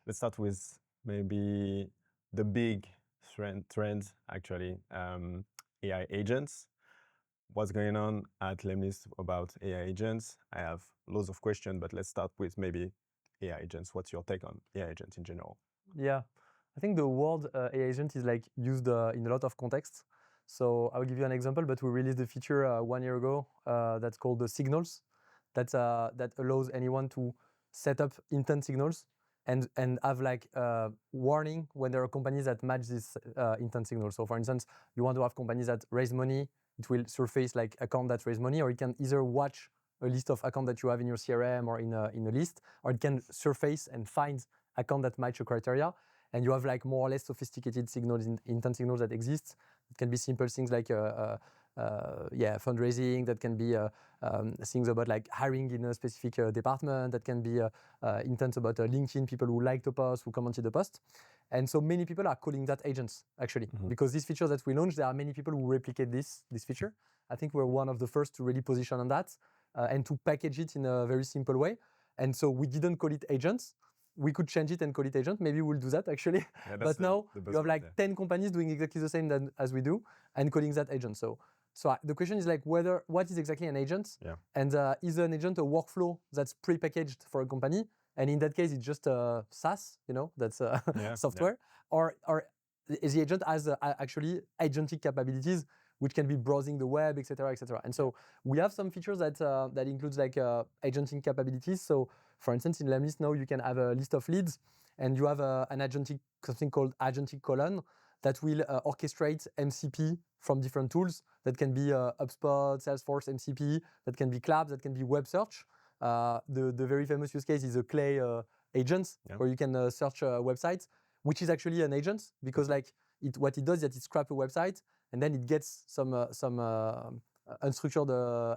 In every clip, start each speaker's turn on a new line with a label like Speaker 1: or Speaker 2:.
Speaker 1: Let's start with maybe the big trend actually, AI agents. What's going on at lemlist about AI agents? I have loads of questions, but let's start with maybe AI agents. What's your take on AI agents in general?
Speaker 2: Yeah, I think the word AI agent is like used in a lot of contexts. So I will give you an example, but we released a feature 1 year ago that's called the signals that allows anyone to set up intent signals and have like warning when there are companies that match this intent signal. So for instance, you want to have companies that raise money, it will surface like account that raise money, or it can either watch a list of account that you have in your CRM or in a list, or it can surface and find account that match your criteria. And you have like more or less sophisticated signals, intent signals that exist. It can be simple things like fundraising. That can be things about like hiring in a specific department. That can be intent about LinkedIn, people who like the post, who commented the post. And so many people are calling that agents actually, because these features that we launched, there are many people who replicate this feature. I think we're one of the first to really position on that and to package it in a very simple way. And so we didn't call it agents. We could change it and call it agent. Maybe we'll do that actually.
Speaker 1: Yeah,
Speaker 2: but now you have like 10 companies doing exactly the same as we do and calling that agent. So the question is like what is exactly an agent?
Speaker 1: Yeah.
Speaker 2: And is an agent a workflow that's pre-packaged for a company? And in that case, it's just a SaaS, that's software. Or is the agent has actually agentic capabilities, which can be browsing the web, etc., etc. And so we have some features that includes like agentic capabilities. So for instance, in lemlist now you can have a list of leads, and you have something called agentic colon that will orchestrate MCP from different tools. That can be HubSpot, Salesforce MCP, that can be Claude, that can be web search. The very famous use case is a Clay agent, where you can search websites, which is actually an agent, because like what it does is that it scraps a website and then it gets some unstructured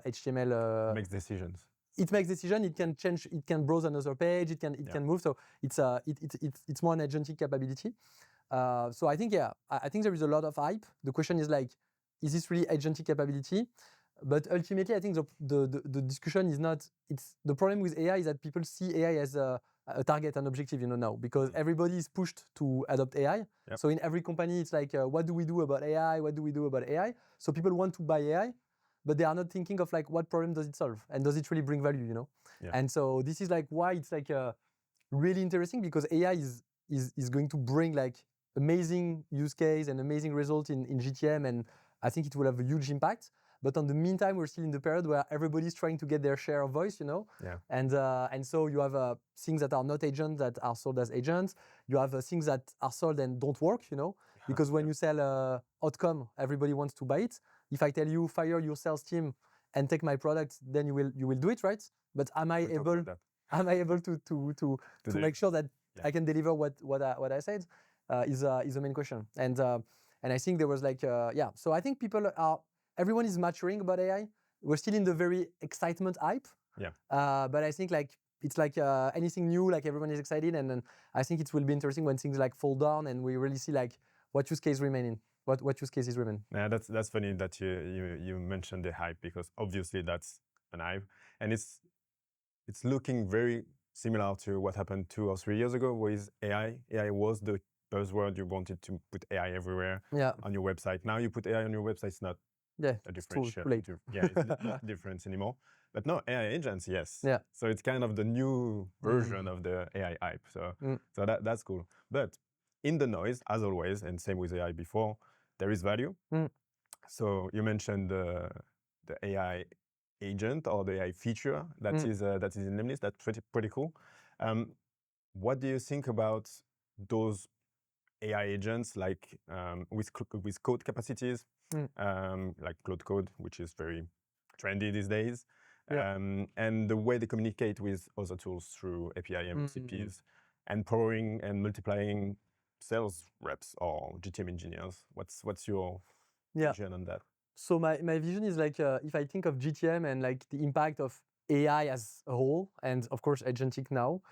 Speaker 2: HTML.
Speaker 1: Makes decisions.
Speaker 2: It makes decision. It can change. It can browse another page. It can move. So it's more an agentic capability. So I think I think there is a lot of hype. The question is like, is this really agentic capability? But ultimately, I think the discussion is not. It's the problem with AI is that people see AI as a target, an objective, now, because everybody is pushed to adopt AI. Yep. So in every company, it's like, what do we do about AI? What do we do about AI? So people want to buy AI, but they are not thinking of like what problem does it solve and does it really bring value, Yeah. And so this is like why it's like really interesting, because AI is going to bring like amazing use case and amazing result in GTM, and I think it will have a huge impact. But on the meantime, we're still in the period where everybody's trying to get their share of voice,
Speaker 1: Yeah.
Speaker 2: And so you have things that are not agents that are sold as agents. You have things that are sold and don't work, because when you sell outcome, everybody wants to buy it. If I tell you fire your sales team and take my product, then you will do it, right? But am I able to make sure that I can deliver what I said? Is the main question. And I think there was like So I think everyone is maturing about AI. We're still in the very excitement hype.
Speaker 1: Yeah.
Speaker 2: But I think like it's like anything new, like everyone is excited, and then I think it will be interesting when things like fall down and we really see like what use case remaining. What use cases remain?
Speaker 1: Yeah, that's funny that you mentioned the hype, because obviously that's an hype, and it's looking very similar to what happened 2 or 3 years ago with AI. AI was the buzzword. You wanted to put AI everywhere on your website. Now you put AI on your website, it's not a differential. It's not different anymore. But no, AI agents, yes.
Speaker 2: Yeah.
Speaker 1: So it's kind of the new version of the AI hype. So that's cool. But in the noise, as always, and same with AI before, there is value. So you mentioned the AI agent or the AI feature that is in lemlist. That's pretty cool. What do you think about those AI agents, like with code capacities, like Claude Code, which is very trendy these days, and the way they communicate with other tools through API MCPs, and powering and multiplying sales reps or GTM engineers? What's your vision on that?
Speaker 2: So my vision is like if I think of GTM and like the impact of AI as a whole, and of course agentic now,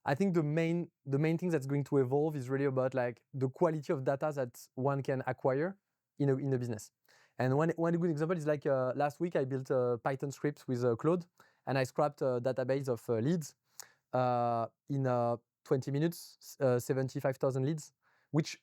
Speaker 2: I think the main thing that's going to evolve is really about like the quality of data that one can acquire in a business. And one good example is like last week I built a Python script with Claude, and I scrapped a database of leads in 20 minutes, 75,000 leads, which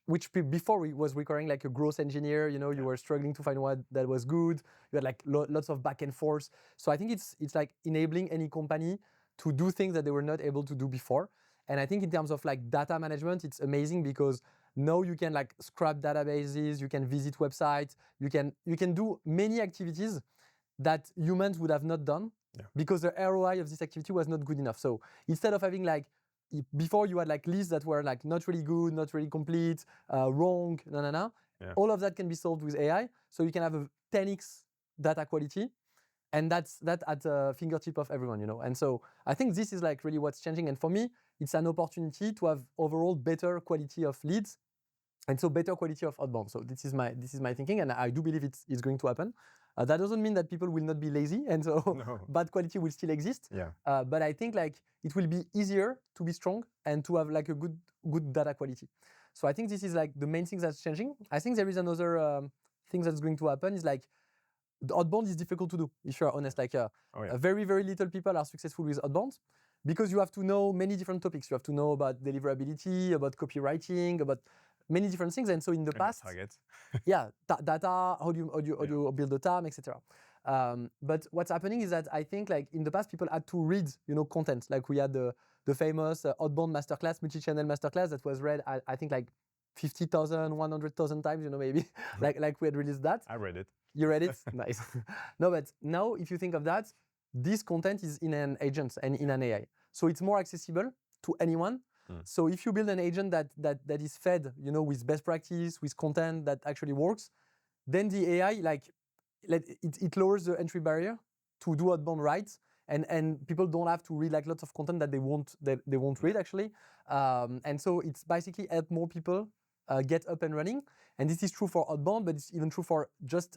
Speaker 2: before it was requiring like a growth engineer, you know, you were struggling to find one that was good. You had like lots of back and forth. So I think it's like enabling any company to do things that they were not able to do before. And I think in terms of like data management, it's amazing because now you can like scrap databases, you can visit websites, you can do many activities that humans would have not done because the ROI of this activity was not good enough. So instead of having like, before you had like lists that were like not really good, not really complete, wrong, all of that can be solved with AI. So you can have a 10x data quality, and that's at the fingertip of everyone, you know. And so I think this is like really what's changing. And for me, it's an opportunity to have overall better quality of leads, and so better quality of outbound. So this is my thinking, and I do believe it's going to happen. That doesn't mean that people will not be lazy, and so bad quality will still exist. But I think like it will be easier to be strong and to have like a good data quality. So I think this is like the main thing that's changing. I think there is another thing that's going to happen is like the outbound is difficult to do, if you're honest. Like very, very little people are successful with outbound because you have to know many different topics. You have to know about deliverability, about copywriting, about many different things. And so in the past, data, how do you build the TAM, etc. But what's happening is that I think like in the past, people had to read, you know, content. Like we had the famous outbound masterclass, multi-channel masterclass that was read, I think like 50,000, 100,000 times, you know, maybe like we had released that.
Speaker 1: I read it.
Speaker 2: You read it? Nice. No, but now if you think of that, this content is in an agent and in an AI. So it's more accessible to anyone. So if you build an agent that is fed, you know, with best practice, with content that actually works, then the AI, like it lowers the entry barrier to do outbound right. And people don't have to read like lots of content that they won't read actually. And so it's basically help more people get up and running. And this is true for outbound, but it's even true for just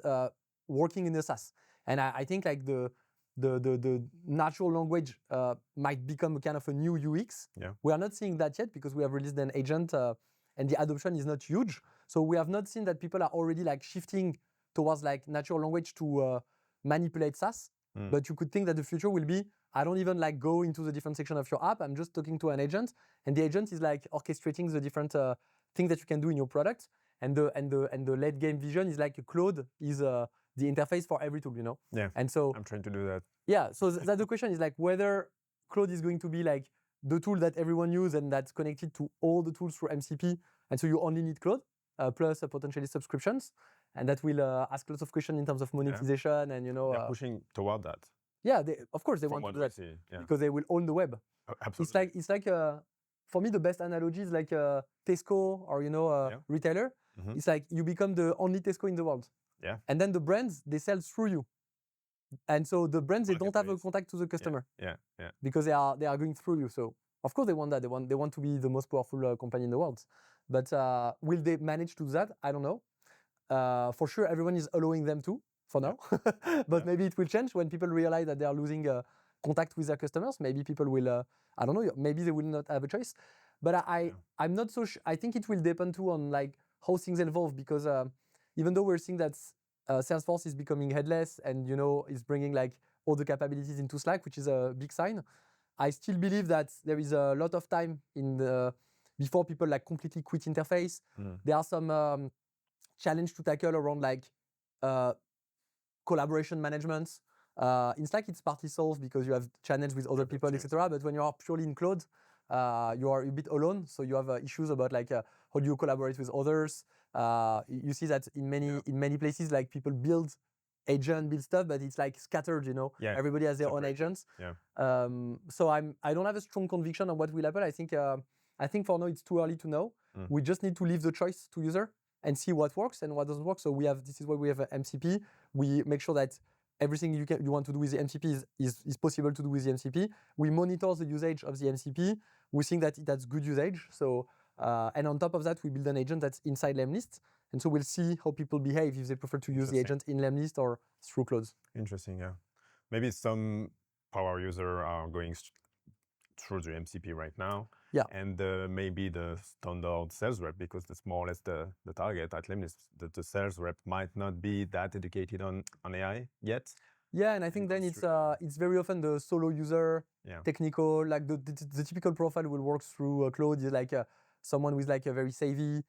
Speaker 2: working in the SaaS. And I think like the natural language might become a kind of a new UX. We are not seeing that yet because we have released an agent and the adoption is not huge. So we have not seen that people are already like shifting towards like natural language to manipulate SaaS. But you could think that the future will be, I don't even like go into the different section of your app. I'm just talking to an agent, and the agent is like orchestrating the different things that you can do in your product. And the late game vision is like Claude is the interface for every tool, you know. And so
Speaker 1: I'm trying to do that.
Speaker 2: So that the question is like whether Claude is going to be like the tool that everyone uses and that's connected to all the tools through MCP, and so you only need Claude plus potentially subscriptions, and that will ask lots of questions in terms of monetization and, you know,
Speaker 1: they're pushing toward that.
Speaker 2: Of course they want to do that because they will own the web.
Speaker 1: Absolutely.
Speaker 2: It's like for me the best analogy is like Tesco or, you know, retailer. It's like you become the only Tesco in the world. And then the brands, they sell through you. And so the brands, they don't have a contact to the customer. Because they are going through you. So of course they want that. They want to be the most powerful company in the world. But will they manage to do that? I don't know. For sure, everyone is allowing them to for now. But maybe it will change when people realize that they are losing contact with their customers. Maybe people will, I don't know, maybe they will not have a choice. But I'm not so sure. I think it will depend too on like how things evolve, because even though we're seeing that Salesforce is becoming headless and, you know, is bringing like all the capabilities into Slack, which is a big sign, I still believe that there is a lot of time before people like completely quit interface. There are some challenge to tackle around like collaboration management. In Slack, it's partly solved because you have channels with other people, etc. But when you are purely in Claude, you are a bit alone. So you have issues about like how do you collaborate with others. You see that in many places, like people build stuff, but it's like scattered, you know. Everybody has their own agents. So I don't have a strong conviction on what will happen. I think for now it's too early to know. We just need to leave the choice to user and see what works and what doesn't work. So this is why we have a MCP. We make sure that everything you want to do with the MCP is possible to do with the MCP. We monitor the usage of the MCP. We think that that's good usage. So and on top of that, we build an agent that's inside lemlist. And so we'll see how people behave if they prefer to use the agent in lemlist or through Claude.
Speaker 1: Interesting, yeah. Maybe some power users are going through the MCP right now. And maybe the standard sales rep, because that's more or less the target at lemlist. The sales rep might not be that educated on AI yet.
Speaker 2: Yeah, and I think then it's very often the solo user, technical, like the typical profile will work through Claude is like someone with like a very savvy,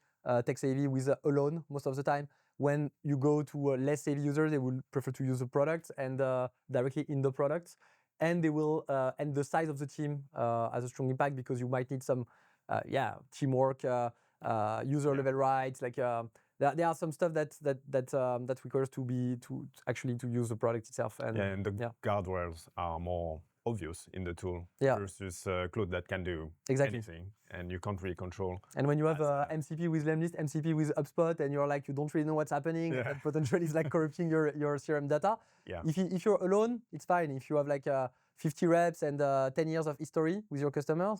Speaker 2: tech savvy with alone most of the time. When you go to less savvy users, they will prefer to use the product and directly in the product. And they will, and the size of the team has a strong impact because you might need some, teamwork, user level rights. Like there are some stuff that requires to actually to use the product itself.
Speaker 1: And the guardrails are more obvious in the tool versus Claude that can do anything, and you can't really control.
Speaker 2: And when you have MCP with lemlist, MCP with HubSpot, and you're like, you don't really know what's happening, and potentially it's like corrupting your CRM data. If you're alone, it's fine. If you have like 50 reps and 10 years of history with your customers,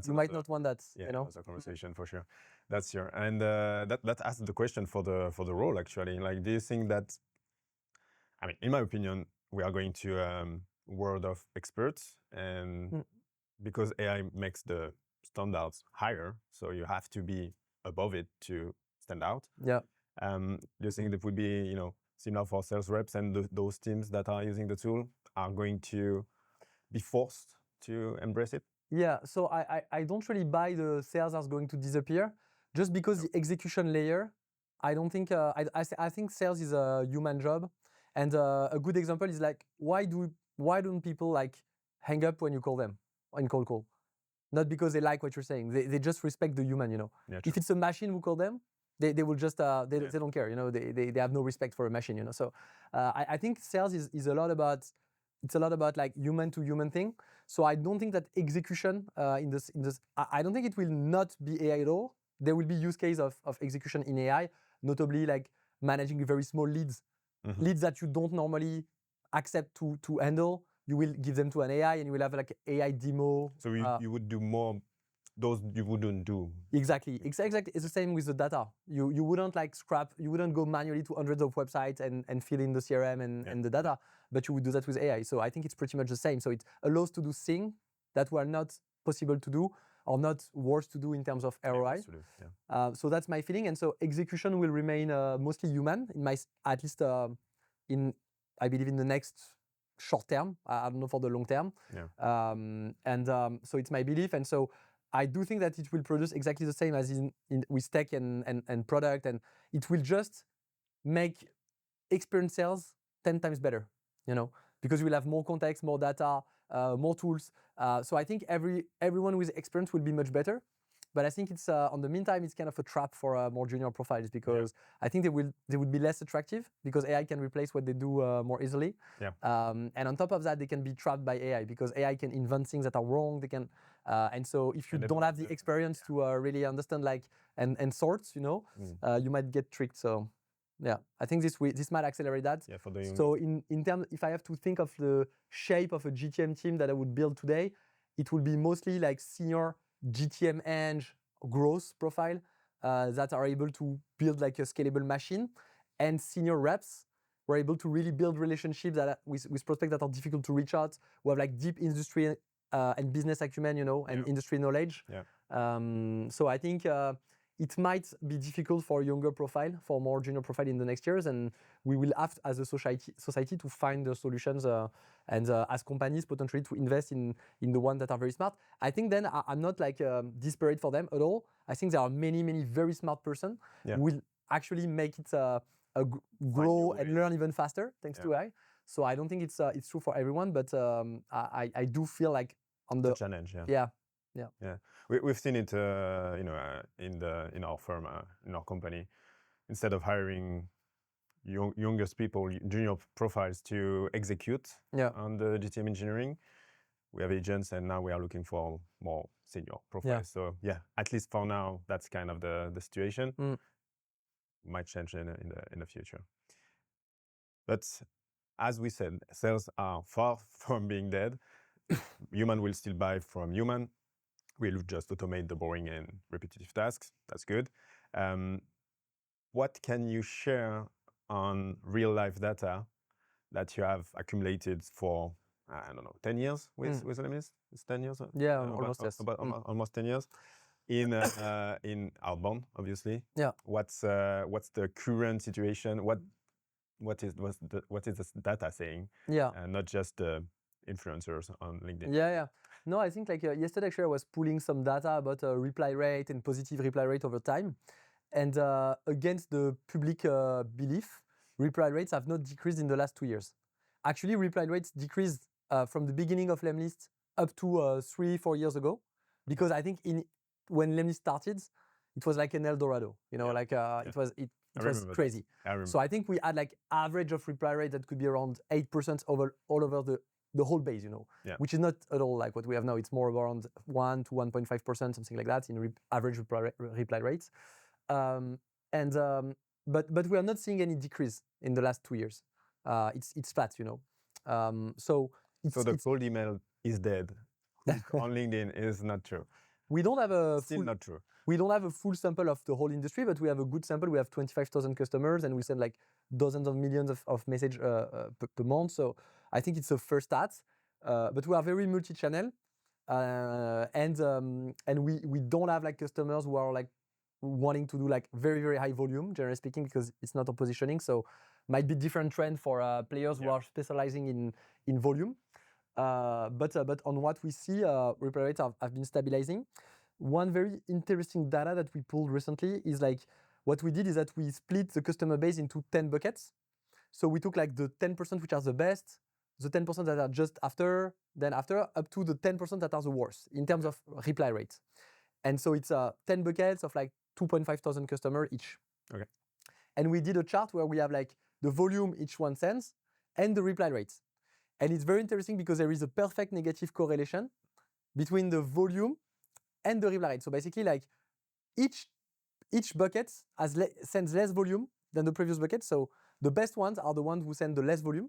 Speaker 2: you might not want that.
Speaker 1: Yeah, that's a conversation for sure. That's your and that asks the question for the role actually. Like, do you think that? I mean, in my opinion, we are going to world of experts, and because AI makes the standards higher, so you have to be above it to stand out.
Speaker 2: Yeah.
Speaker 1: Do you think that would be similar for sales reps and those teams that are using the tool are going to be forced to embrace it?
Speaker 2: Yeah, so I don't really buy the sales are going to disappear just because the execution layer, I don't think, I think sales is a human job. And a good example is like, why don't people like hang up when you call them in cold call? Not because they like what you're saying. They just respect the human,
Speaker 1: Yeah,
Speaker 2: if it's a machine who call them, they will just, they don't care, they have no respect for a machine, So I think sales is a lot about, it's a lot about like human to human thing. So I don't think that execution in this, I don't think it will not be AI at all. There will be use case of execution in AI, notably like managing very small leads, leads that you don't normally accept to handle. You will give them to an AI and you will have like AI demo.
Speaker 1: So you would do more those you wouldn't do.
Speaker 2: Exactly. It's the same with the data. You wouldn't like scrap, you wouldn't go manually to hundreds of websites and fill in the CRM and the data, but you would do that with AI. So I think it's pretty much the same. So it allows to do things that were not possible to do or not worth to do in terms of ROI. So that's my feeling. And so execution will remain mostly human in my, at least I believe in the next short term. I don't know for the long term. So it's my belief. And so I do think that it will produce exactly the same as with tech and product, and it will just make experience sales 10 times better, because we'll have more context, more data, more tools. So I think everyone with experience will be much better. But I think it's on the meantime, it's kind of a trap for more junior profiles because I think they would be less attractive because AI can replace what they do more easily. And on top of that, they can be trapped by AI because AI can invent things that are wrong. They can, and so if you don't have the experience to really understand and sort, you might get tricked. So I think this might accelerate that. So in terms, if I have to think of the shape of a GTM team that I would build today, it will be mostly like senior GTM eng growth profile that are able to build like a scalable machine, and senior reps were able to really build relationships with prospects that are difficult to reach out, who have like deep industry and business acumen, and industry knowledge. So I think it might be difficult for younger profile, for more junior profile in the next years, and we will have as a society to find the solutions and as companies potentially to invest in the ones that are very smart. I think then I'm not like desperate for them at all. I think there are many very smart person who will actually make it grow and learn even faster thanks to AI. So I don't think it's true for everyone, but I do feel like on the
Speaker 1: challenge. We've seen it, in our firm, in our company. Instead of hiring youngest people, junior profiles to execute on the GTM engineering, we have agents, and now we are looking for more senior profiles. So at least for now, that's kind of the situation. Might change in the future. But as we said, sales are far from being dead. Human will still buy from human. We'll just automate the boring and repetitive tasks. That's good. What can you share on real life data that you have accumulated for, 10 years with lemlist? It's 10 years?
Speaker 2: Almost, yes.
Speaker 1: Almost 10 years. In Outbound, obviously.
Speaker 2: Yeah.
Speaker 1: What's the current situation? What what is the data saying, and not just the influencers on LinkedIn.
Speaker 2: Yeah. No, I think like yesterday actually I was pulling some data about reply rate and positive reply rate over time, and against the public belief, reply rates have not decreased in the last 2 years. Actually, reply rates decreased from the beginning of lemlist up to 3-4 years ago, because I think when lemlist started, it was like an Eldorado, like it was crazy. So I think we had like average of reply rate that could be around 8% all over the whole base, which is not at all like what we have now. It's more around 1 to 1.5%, something like that in average reply rates. But we are not seeing any decrease in the last 2 years. It's flat, So
Speaker 1: the cold email is dead on LinkedIn is not true.
Speaker 2: We don't have
Speaker 1: not true.
Speaker 2: We don't have a full sample of the whole industry, but we have a good sample. We have 25,000 customers, and we send like dozens of millions of messages per month. So I think it's a first stat. But we are very multi-channel, and we don't have like customers who are like wanting to do like very, very high volume, generally speaking, because it's not our positioning. So might be different trend for players who are specializing in volume. But on what we see, reply rates have been stabilizing. One very interesting data that we pulled recently is like what we did is that we split the customer base into 10 buckets. So we took like the 10% which are the best, the 10% that are just after, then after, up to the 10% that are the worst in terms of reply rate. And so it's 10 buckets of like 2,500 customers each.
Speaker 1: Okay.
Speaker 2: And we did a chart where we have like the volume each one sends and the reply rates. And it's very interesting because there is a perfect negative correlation between the volume and the reply rate. So basically, like each bucket sends less volume than the previous bucket. So the best ones are the ones who send the less volume,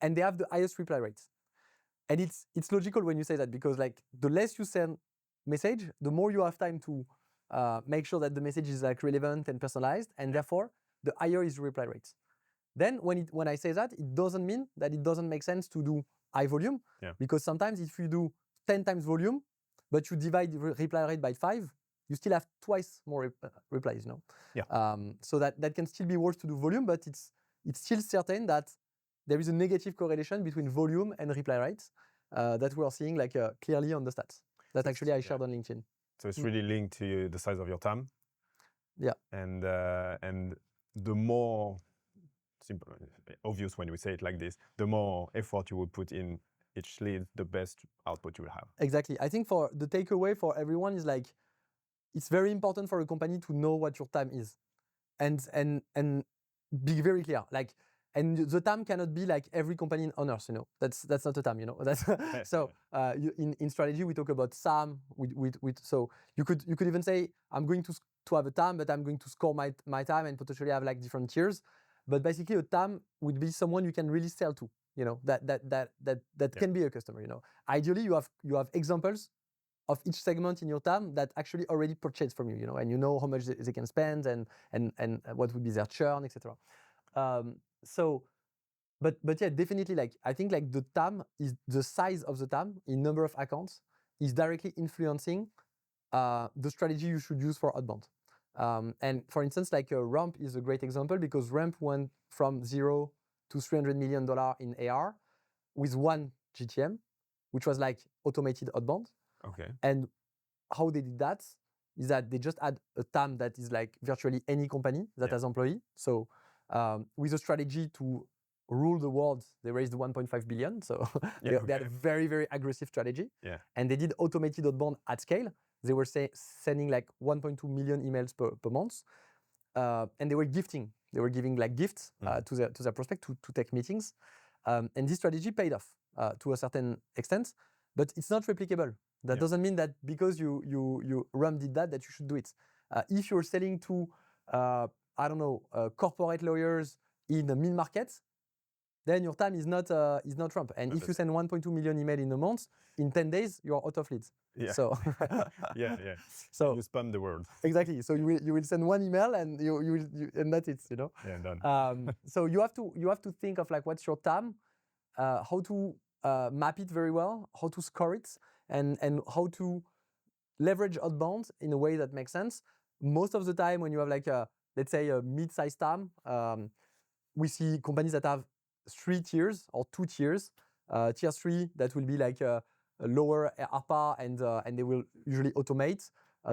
Speaker 2: and they have the highest reply rates. And it's logical when you say that, because like the less you send message, the more you have time to make sure that the message is like relevant and personalized, and therefore the higher is the reply rate. Then when I say that, it doesn't mean that it doesn't make sense to do high volume, because sometimes if you do 10 times volume, but you divide the reply rate by 5, you still have twice more replies, So that can still be worse to do volume, but it's still certain that there is a negative correlation between volume and reply rates that we are seeing like clearly on the stats that actually I shared on LinkedIn.
Speaker 1: So it's really linked to the size of your TAM.
Speaker 2: Yeah.
Speaker 1: And the more simple, obvious when we say it like this, the more effort you would put in each lead, the best output you will have.
Speaker 2: Exactly. I think for the takeaway for everyone is like, it's very important for a company to know what your TAM is, and be very clear. Like, and the TAM cannot be like every company on earth. That's not a TAM. That's so. In strategy, we talk about SAM. So you could even say I'm going to have a TAM, but I'm going to score my TAM and potentially have like different tiers. But basically, a TAM would be someone you can really sell to. That can be a customer. Ideally, you have examples of each segment in your TAM that actually already purchased from you. And you know how much they can spend and what would be their churn, etc. But yeah, definitely, like I think like the TAM is the size of the TAM in number of accounts is directly influencing the strategy you should use for outbound. And for instance, like Ramp is a great example, because Ramp went from 0 to $300 million in AR with one GTM, which was like automated outbound.
Speaker 1: Okay.
Speaker 2: And how they did that is that they just had a TAM that is like virtually any company that has employee. So with a strategy to rule the world, they raised 1.5 billion. So they had a very, very aggressive strategy.
Speaker 1: Yeah.
Speaker 2: And they did automated outbound at scale. They were sending like 1.2 million emails per month. And they were gifting. They were giving like gifts to their prospect to take meetings. And this strategy paid off to a certain extent, but it's not replicable. That doesn't mean that because you Rum did that you should do it. If you're selling to corporate lawyers in the mid-market, then your TAM is not Trump. And if you send 1.2 million email in a month, in 10 days you're out of leads.
Speaker 1: Yeah.
Speaker 2: So
Speaker 1: So you spam the world.
Speaker 2: Exactly. So you will send one email and you and that's it.
Speaker 1: Yeah, done.
Speaker 2: So you have to think of like what's your TAM, how to map it very well, how to score it, and how to leverage outbound in a way that makes sense. Most of the time when you have like let's say a mid-sized TAM, we see companies that have 3 tiers or 2 tiers. Tier 3 that will be like a lower ARPA and they will usually automate.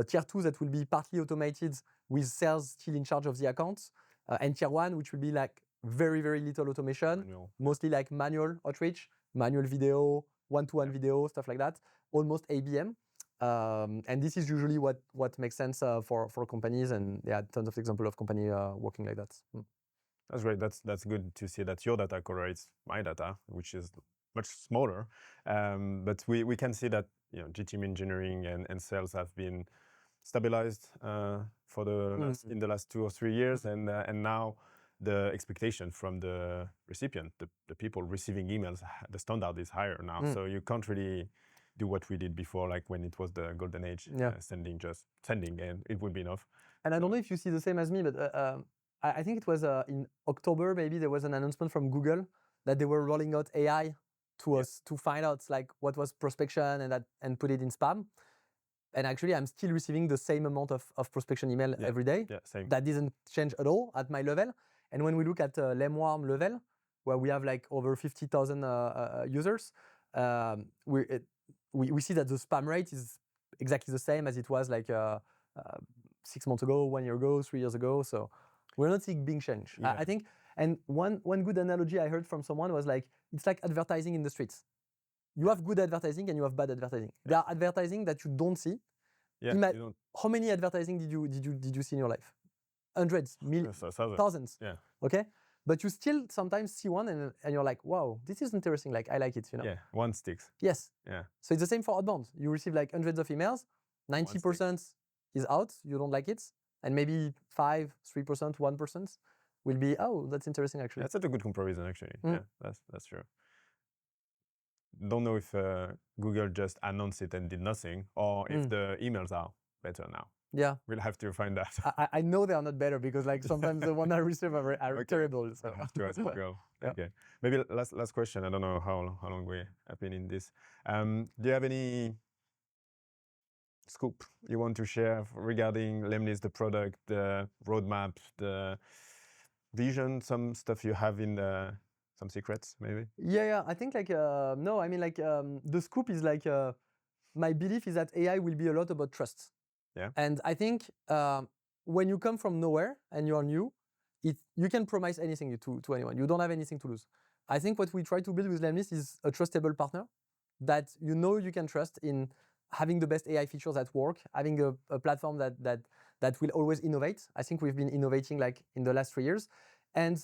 Speaker 2: Tier 2 that will be partly automated with sales still in charge of the accounts. And tier 1 which will be like very, very little automation, mostly like manual outreach, manual video, one-to-one video, stuff like that, almost ABM. And this is usually what makes sense for companies, and there are tons of examples of companies working like that.
Speaker 1: That's great. That's good to see that your data correlates my data, which is much smaller. But we can see that GTM engineering and sales have been stabilized for in the last 2 or 3 years, and now the expectation from the recipient, the people receiving emails, the standard is higher now. So you can't really do what we did before, like when it was the golden age, sending, and it would be enough.
Speaker 2: And I don't know if you see the same as me, but I think it was in October, maybe there was an announcement from Google that they were rolling out AI to us to find out like what was prospection and put it in spam. And actually, I'm still receiving the same amount of prospection email every day.
Speaker 1: Yeah, same.
Speaker 2: That didn't change at all at my level. And when we look at lemwarm level, where we have like over 50,000 users, we see that the spam rate is exactly the same as it was like 6 months ago, 1 year ago, 3 years ago. So we're not seeing big change.
Speaker 1: Yeah.
Speaker 2: I think, and one good analogy I heard from someone was like, it's like advertising in the streets. You have good advertising and you have bad advertising. There are advertising that you don't see. How many advertising did you see in your life? Hundreds, millions, thousands.
Speaker 1: Yeah.
Speaker 2: Okay. But you still sometimes see one and you're like, wow, this is interesting. Like, I like it,
Speaker 1: Yeah, one sticks.
Speaker 2: Yes.
Speaker 1: Yeah.
Speaker 2: So it's the same for outbound. You receive like hundreds of emails, 90% is out, you don't like it. And maybe 5%, 3%, 1% will be, oh, that's interesting actually.
Speaker 1: That's a good comparison actually. Yeah, that's true. Don't know if Google just announced it and did nothing, or if the emails are better now.
Speaker 2: Yeah.
Speaker 1: We'll have to find that.
Speaker 2: I know they are not better because like sometimes the one I receive are terrible. So.
Speaker 1: I have to ask Google. Okay. Maybe last question. I don't know how long we have been in this. Do you have any scoop you want to share regarding lemlist, the product, the roadmap, the vision, some stuff you have in some secrets maybe?
Speaker 2: Yeah. I think like, no, I mean like the scoop is like, my belief is that AI will be a lot about trust.
Speaker 1: Yeah.
Speaker 2: And I think when you come from nowhere and you are new, you can promise anything to anyone. You don't have anything to lose. I think what we try to build with lemlist is a trustable partner that you can trust in having the best AI features at work, having a platform that will always innovate. I think we've been innovating like in the last 3 years, and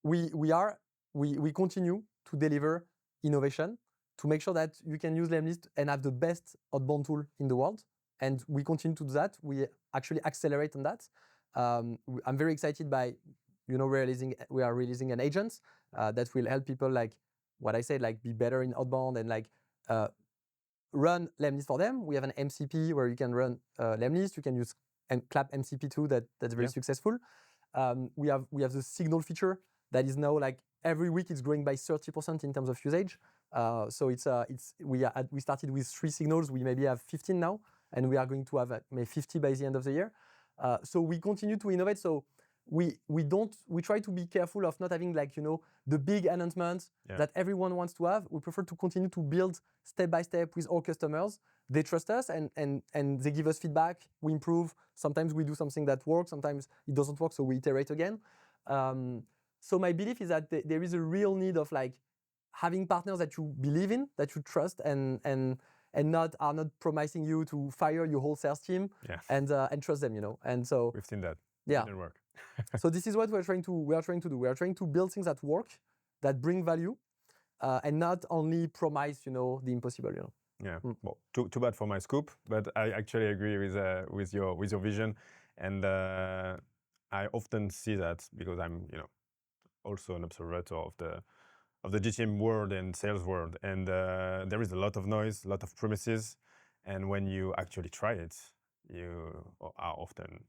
Speaker 2: we continue to deliver innovation to make sure that you can use lemlist and have the best outbound tool in the world. And we continue to do that. We actually accelerate on that. I'm very excited by, we are releasing an agent that will help people like what I said, like be better in outbound and like run lemlist for them. We have an MCP where you can run lemlist. You can use Clap MCP too. That's very successful. We have the signal feature that is now like every week it's growing by 30% in terms of usage. So we started with 3 signals. We maybe have 15 now. And we are going to have maybe 50 by the end of the year. So we continue to innovate. So we try to be careful of not having like, the big announcements that everyone wants to have. We prefer to continue to build step by step with our customers. They trust us and they give us feedback. We improve. Sometimes we do something that works. Sometimes it doesn't work. So we iterate again. So my belief is that there is a real need of like having partners that you believe in, that you trust and are not promising you to fire your whole sales team and trust them, And so
Speaker 1: we've seen that.
Speaker 2: Yeah.
Speaker 1: It didn't work.
Speaker 2: So this is what we are trying to do. We are trying to build things that work, that bring value, and not only promise, the impossible,
Speaker 1: Yeah. Well, too bad for my scoop, but I actually agree with your vision, and I often see that because I'm, also an observer of the GTM world and sales world, and there is a lot of noise, a lot of promises, and when you actually try it, you are often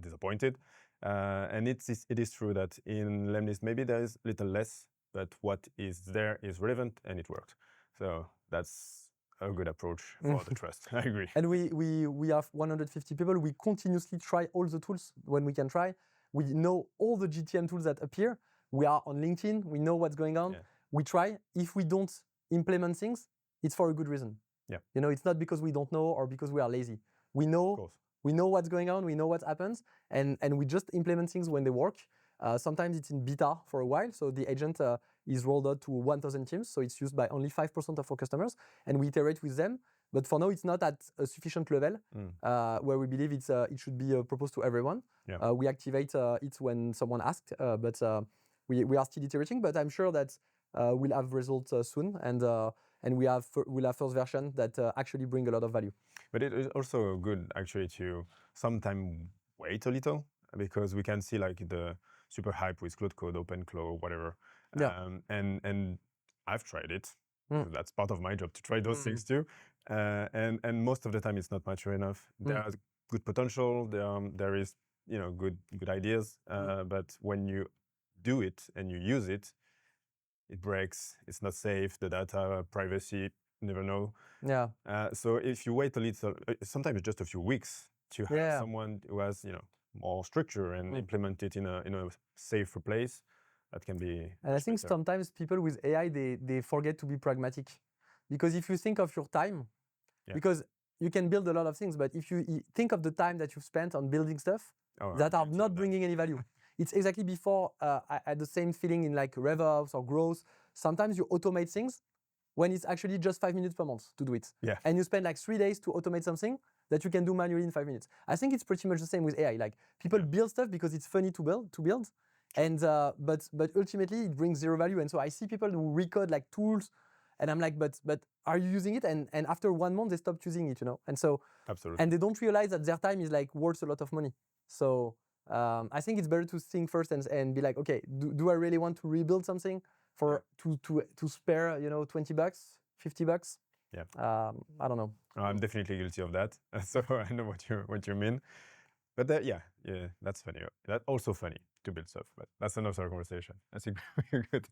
Speaker 1: disappointed. And it is true that in lemlist maybe there is a little less, but what is there is relevant and it worked. So that's a good approach for the trust. I agree.
Speaker 2: And we have 150 people. We continuously try all the tools when we can try. We know all the GTM tools that appear. We are on LinkedIn. We know what's going on.
Speaker 1: Yeah.
Speaker 2: We try. If we don't implement things, it's for a good reason.
Speaker 1: Yeah.
Speaker 2: It's not because we don't know or because we are lazy. We know what's going on. We know what happens, and we just implement things when they work. Sometimes it's in beta for a while, so the agent is rolled out to 1,000 teams, so it's used by only 5% of our customers, and we iterate with them. But for now, it's not at a sufficient level where we believe it should be proposed to everyone.
Speaker 1: Yeah.
Speaker 2: We activate it when someone asked, but we are still iterating. But I'm sure that we'll have results soon, and we'll have first version that actually bring a lot of value.
Speaker 1: But it is also good actually to sometimes wait a little, because we can see like the super hype with Claude Code, OpenClaw, whatever.
Speaker 2: Yeah.
Speaker 1: And I've tried it. That's part of my job to try those things too. And most of the time it's not mature enough. There are good potential. There is good ideas. But when you do it and you use it, it breaks. It's not safe. The data privacy, never know.
Speaker 2: Yeah.
Speaker 1: So if you wait a little, sometimes just a few weeks to have someone who has more structure and implement it in a safer place, that can be.
Speaker 2: And I think sometimes people with AI they forget to be pragmatic, because if you think of your time, because you can build a lot of things, but if you think of the time that you've spent on building stuff that are not bringing any value, it's exactly before I had the same feeling in like RevOps or growth. Sometimes you automate things when it's actually just 5 minutes per month to do it.
Speaker 1: Yeah.
Speaker 2: And you spend like 3 days to automate something that you can do manually in 5 minutes. I think it's pretty much the same with AI. Like people build stuff because it's funny to build. And but ultimately it brings zero value. And so I see people who recode like tools, and I'm like, but are you using it? And after 1 month they stopped using it, And so
Speaker 1: absolutely.
Speaker 2: And they don't realize that their time is like worth a lot of money. So I think it's better to think first and be like, okay, do I really want to rebuild something for to spare $20, $50?
Speaker 1: Yeah.
Speaker 2: I don't know.
Speaker 1: I'm definitely guilty of that. So I know what you mean. But yeah, that's funny. That's also funny to build stuff, but that's another conversation. I think we're good.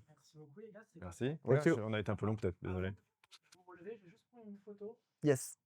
Speaker 3: Merci beaucoup les gars.
Speaker 1: Merci. Ouais, on a été un peu long peut-être, désolé.
Speaker 3: Vous relevez, je vais juste prendre une photo.
Speaker 2: Yes.